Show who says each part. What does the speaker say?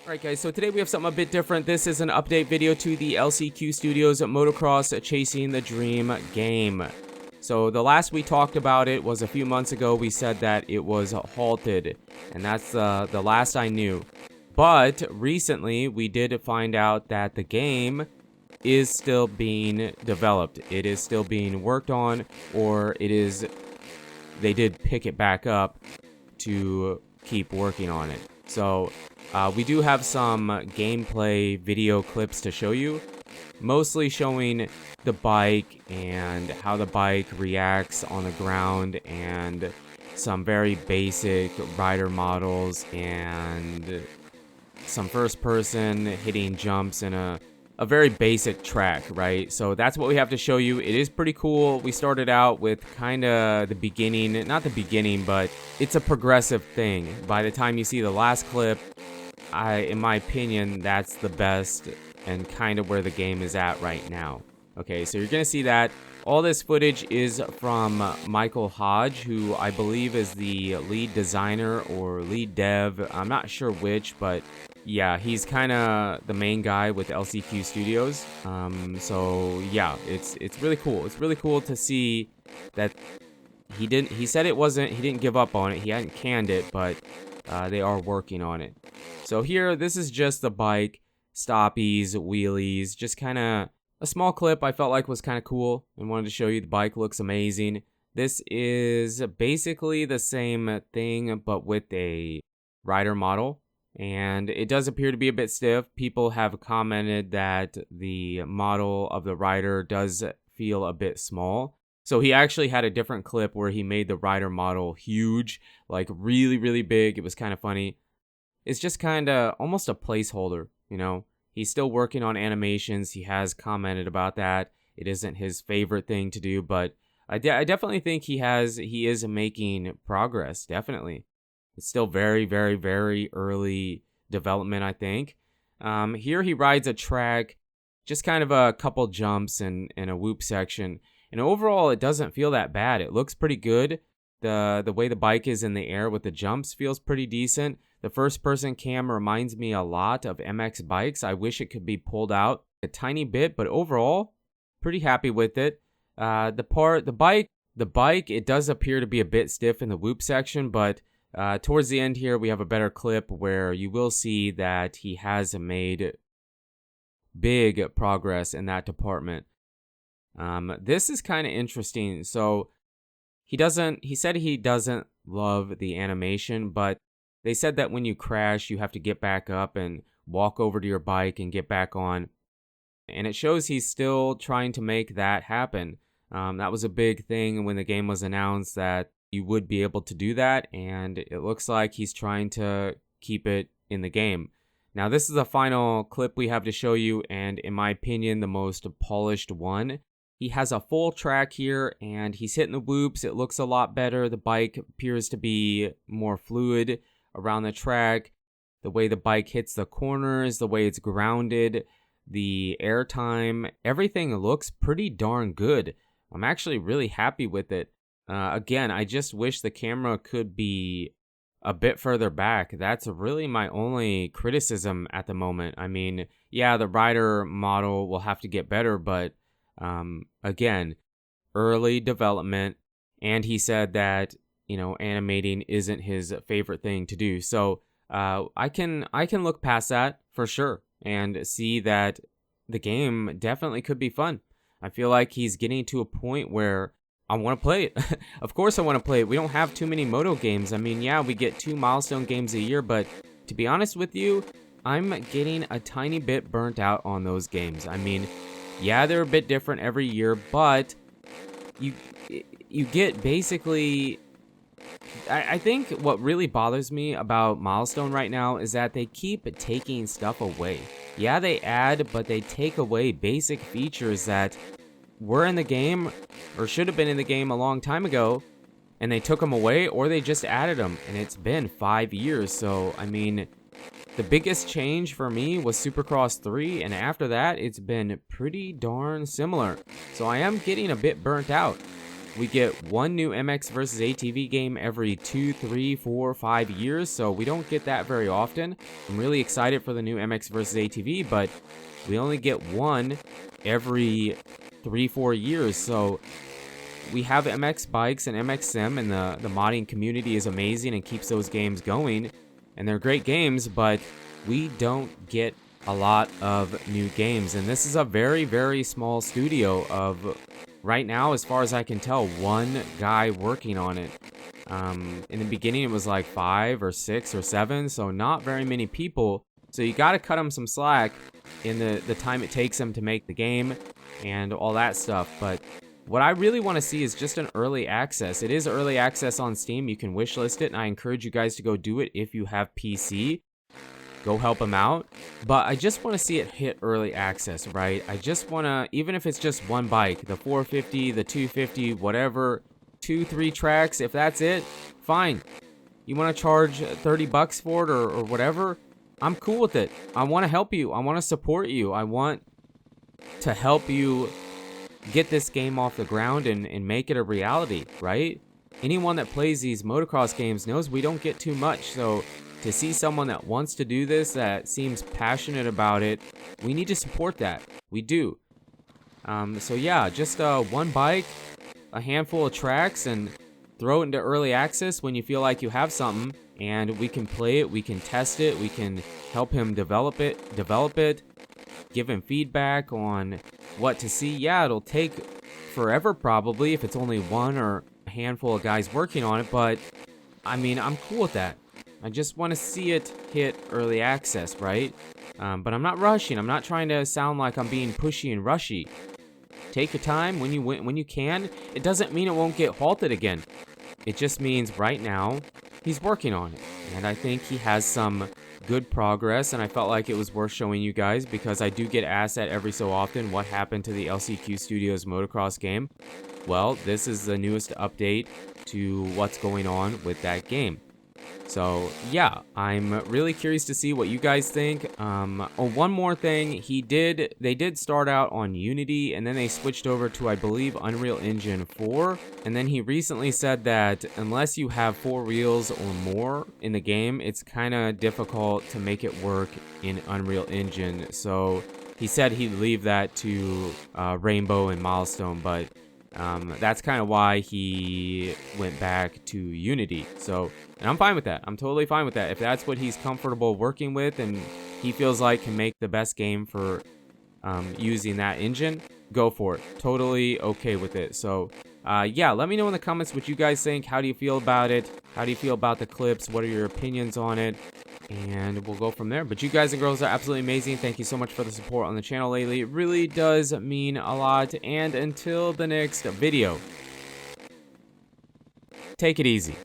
Speaker 1: Alright guys, so today we have something a bit different. This is an update video to the LCQ Studios Motocross Chasing the Dream game. So the last we talked about it was a few months ago. We said that it was halted, and that's the last I knew. But recently we did find out that the game is still being developed. It is still being worked on, or they did pick it back up to keep working on it. So we do have some gameplay video clips to show you, mostly showing the bike and how the bike reacts on the ground, and some very basic rider models and some first person hitting jumps in a very basic track, right? So that's what we have to show you. It is pretty cool. We started out with kind of the beginning, not the beginning, but it's a progressive thing. By the time you see the last clip, in my opinion, that's the best and kind of where the game is at right now. Okay, so you're gonna see that. All this footage is from Michael Hodge, who I believe is the lead designer or lead dev. I'm not sure which, but yeah, he's kind of the main guy with LCQ Studios. So yeah, it's really cool. It's really cool to see that he said he didn't give up on it. He hadn't canned it, but they are working on it. So here, this is just the bike, stoppies, wheelies, just kind of a small clip I felt like was kind of cool and wanted to show you. The bike looks amazing. This is basically the same thing, but with a rider model. And it does appear to be a bit stiff. People have commented that the model of the rider does feel a bit small. So he actually had a different clip where he made the rider model huge, like really, really big. It was kind of funny. It's just kind of almost a placeholder, you know? He's still working on animations. He has commented about that. It isn't his favorite thing to do, but I definitely think he is making progress, definitely. It's still very, very, very early development, I think. Here he rides a track, just kind of a couple jumps and a whoop section. And overall, it doesn't feel that bad. It looks pretty good. The way the bike is in the air with the jumps feels pretty decent. The first-person cam reminds me a lot of MX bikes. I wish it could be pulled out a tiny bit, but overall, pretty happy with it. The bike, it does appear to be a bit stiff in the whoop section, but towards the end here, we have a better clip where you will see that he has made big progress in that department. This is kind of interesting. So he said he doesn't love the animation, but they said that when you crash, you have to get back up and walk over to your bike and get back on. And it shows he's still trying to make that happen. That was a big thing when the game was announced, that you would be able to do that. And it looks like he's trying to keep it in the game. Now, this is the final clip we have to show you, and in my opinion, the most polished one. He has a full track here, and he's hitting the whoops. It looks a lot better. The bike appears to be more fluid around the track. The way the bike hits the corners, the way it's grounded, the air time, everything looks pretty darn good. I'm actually really happy with it. Again, I just wish the camera could be a bit further back. That's really my only criticism at the moment. I mean, yeah, the rider model will have to get better, but again, early development, and he said that, you know, animating isn't his favorite thing to do. So I can look past that for sure and see that the game definitely could be fun. I feel like he's getting to a point where I want to play it. Of course I want to play it. We don't have too many moto games. I mean, yeah, we get 2 milestone games a year, but to be honest with you, I'm getting a tiny bit burnt out on those games. I mean, yeah, they're a bit different every year, but you get basically... I think what really bothers me about Milestone right now is that they keep taking stuff away. Yeah, they add, but they take away basic features that were in the game or should have been in the game a long time ago, and they took them away, or they just added them, and it's been 5 years. So, I mean, the biggest change for me was Supercross 3, and after that, it's been pretty darn similar. So I am getting a bit burnt out. We get one new MX versus ATV game every 2, 3, 4, 5 years, so we don't get that very often. I'm really excited for the new MX versus ATV, but we only get one every 3, 4 years, so we have MX bikes and MX Sim, and the modding community is amazing and keeps those games going, and they're great games, but we don't get a lot of new games, and this is a very, very small studio of, right now, as far as I can tell, one guy working on it. In the beginning, it was like 5 or 6 or 7, so not very many people, so you gotta cut them some slack in the time it takes them to make the game and all that stuff, but what I really want to see is just an early access. It is early access on Steam. You can wishlist it, and I encourage you guys to go do it if you have PC. Go help them out. But I just want to see it hit early access, right? I just want to, even if it's just one bike, the 450, the 250, whatever, 2, 3 tracks, if that's it, fine. You want to charge $30 for it or whatever, I'm cool with it. I want to help you. I want to support you. I want to help you get this game off the ground and make it a reality, right? Anyone that plays these motocross games knows we don't get too much, so to see someone that wants to do this, that seems passionate about it, we need to support that. We do. So yeah, just one bike, a handful of tracks, and throw it into early access when you feel like you have something, and we can play it, we can test it, we can help him develop it, give him feedback on what to see. Yeah, it'll take forever probably if it's only one or a handful of guys working on it, but I mean, I'm cool with that. I just want to see it hit early access, right? But I'm not rushing. I'm not trying to sound like I'm being pushy and rushy. Take your time when you can. It doesn't mean it won't get halted again. It just means right now he's working on it, and I think he has some good progress, and I felt like it was worth showing you guys because I do get asked that every so often, what happened to the LCQ Studios motocross game? Well, this is the newest update to what's going on with that game. So yeah, I'm really curious to see what you guys think. Oh, one more thing, they did start out on Unity, and then they switched over to, I believe, Unreal Engine 4, and then he recently said that unless you have 4 wheels or more in the game, it's kind of difficult to make it work in Unreal Engine. So he said he'd leave that to Rainbow and Milestone, but that's kind of why he went back to Unity. So, and I'm fine with that. I'm totally fine with that. If that's what he's comfortable working with and he feels like can make the best game for using that engine, go for it. Totally okay with it. So, yeah, let me know in the comments what you guys think. How do you feel about it? How do you feel about the clips? What are your opinions on it? And we'll go from there. But you guys and girls are absolutely amazing. Thank you so much for the support on the channel lately. It really does mean a lot. And until the next video, take it easy.